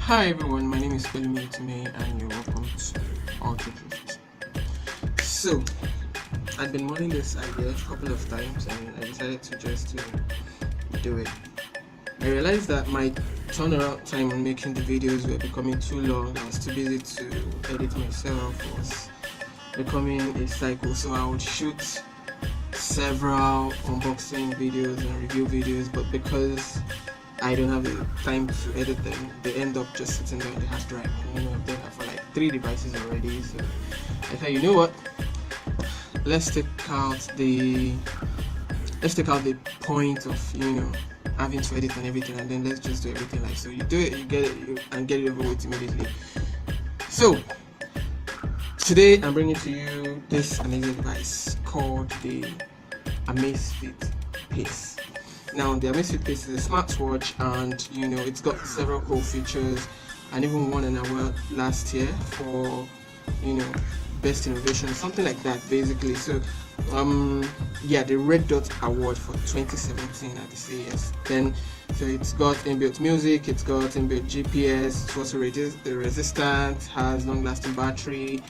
Hi everyone, my name is Pelumi and you're welcome to Ultradrift. So, I've been wanting this idea a couple of times and I decided to just do it. I realized that my turnaround time on making the videos were becoming too long. I was too busy to edit myself. It was becoming a cycle, so I would shoot several unboxing videos and review videos, but because I don't have the time to edit them, they end up just sitting there on the hard drive. And I've done that for like 3 devices already. So I thought, you know what? Let's take out the point of having to edit and everything, and then let's just do everything like so. You do it, you get it, and get it over with immediately. So today I'm bringing to you this amazing device called the Amazfit Pace. Now, the Amazfit Pace is a smartwatch, and it's got several cool features, and even won an award last year for best innovation, something like that, basically. So, the Red Dot Award for 2017 at the CES. So it's got inbuilt music, it's got inbuilt GPS, it's also resistant, has long-lasting battery,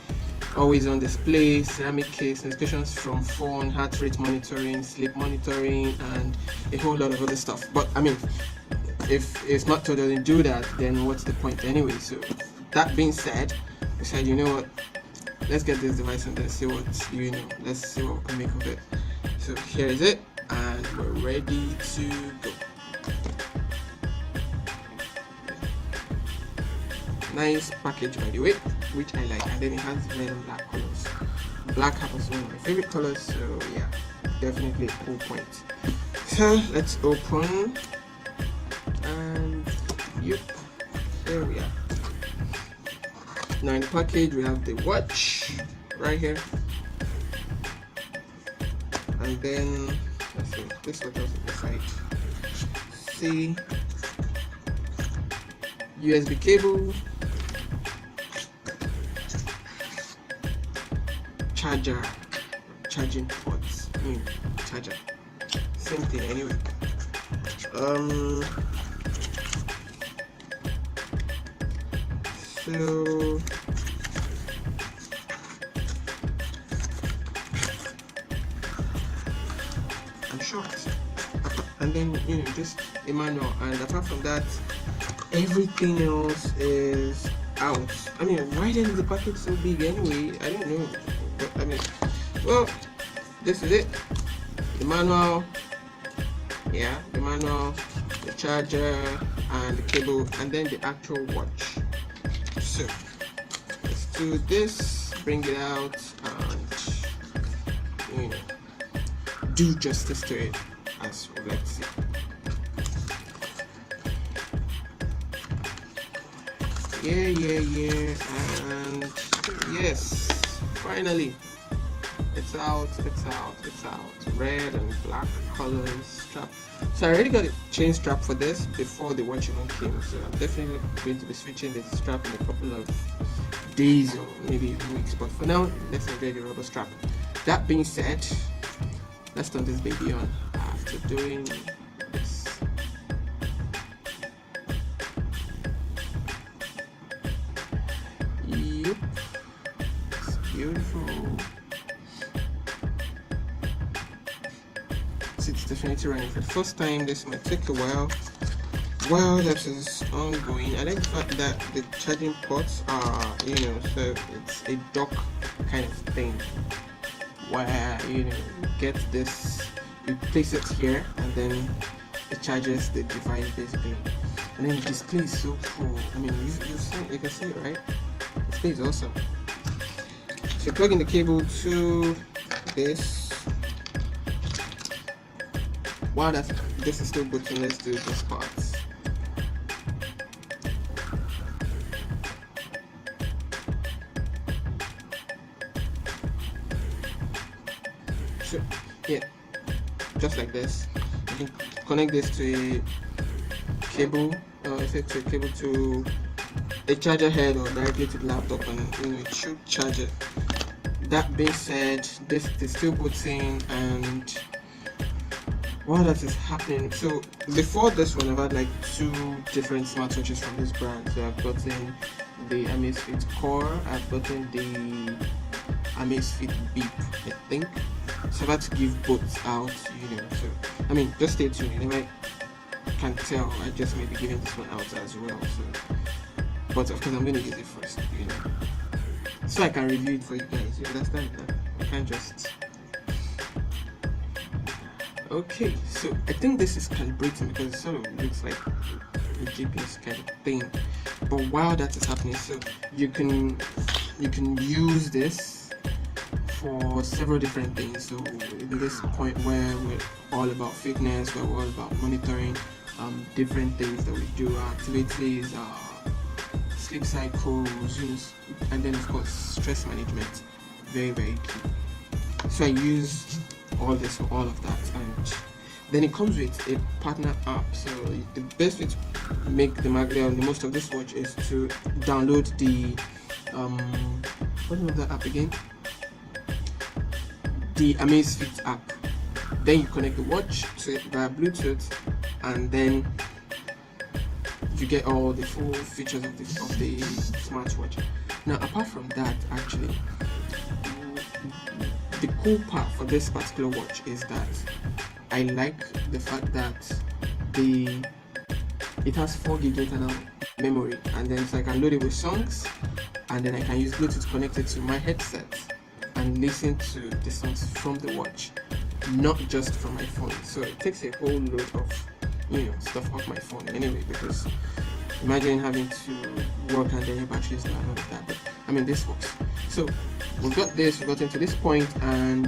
always on display, ceramic case, notifications from phone, heart rate monitoring, sleep monitoring, and a whole lot of other stuff. But I mean, if a smartwatch doesn't do that, then what's the point anyway? So that being said, we said, you know what, let's get this device and then see what let's see what we can make of it. So here is it, and we're ready to go. Nice package, by the way, which I like, and then it has red and black colors. Black happens to be one of my favorite colors, so yeah, definitely a cool point. So let's open, and yep, there we are. Now in the package we have the watch right here, and then let's see, this what else is inside. See, USB cable, charging ports, charger, same thing anyway. So I'm shocked. And then just a manual, and apart from that, everything else is out. I mean, why then is the package so big anyway? I don't know. But I mean, well, this is it. The manual, the charger, and the cable, and then the actual watch. So let's do this, bring it out, and do justice to it as we like to see. Yeah, and yes, finally, it's out. Red and black colors, strap. So I already got a chain strap for this before the watch even came, so I'm definitely going to be switching the strap in a couple of days or maybe weeks, but for now, let's enjoy the rubber strap. That being said, let's turn this baby on after doing this. Yep, it's beautiful. It's definitely running for the first time. This might take a while. While that is ongoing, I like the fact that the charging ports are, so it's a dock kind of thing where you get this, you place it here, and then it charges the device basically. And then the display is so cool. I mean, you can see it, right? The display is awesome. So plug in the cable to this. While this is still booting, let's do this part. So yeah, just like this. You can connect this to a cable, to a charger head or directly to the laptop, and it should charge it. That being said, this is still booting, and while that is happening, so before this one I've had like 2 different smartwatches from this brand. So I've gotten the Amazfit Core, I've gotten the Amazfit Beep, I think. So I've had to give both out, so I mean, just stay tuned. You never can tell, I just may be giving this one out as well. So, but of course I'm going to use it first, so I can review it for you guys. You understand? I can't just. Okay, so I think this is calibrating because it sort of looks like a GPS kind of thing. But while that is happening, so you can use this for several different things. So in this point where we're all about fitness, where we're all about monitoring different things that we do, our activities, sleep cycles, and then of course stress management, very key. So I use all this for all of that, and then it comes with a partner app. So the best way to make the most of this watch is to download the what's the name of that app again? The Amazfit app. Then you connect the watch to it via Bluetooth, and then you get all the full features of the smartwatch. Now, apart from that, actually, the cool part for this particular watch is that I like the fact that it has 4 GB internal memory, and then so I can load it with songs, and then I can use Bluetooth connected to my headset and listen to the songs from the watch, not just from my phone. So it takes a whole load of stuff off my phone anyway, because imagine having to work and then your battery is not all of that. But I mean, this works. So we've gotten to this point, and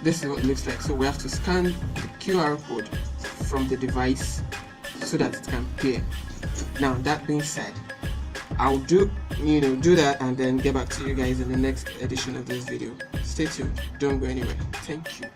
this is what it looks like. So we have to scan the QR code from the device so that it can pair. Now, that being said, I'll do that and then get back to you guys in the next edition of this video. Stay tuned, don't go anywhere. Thank you.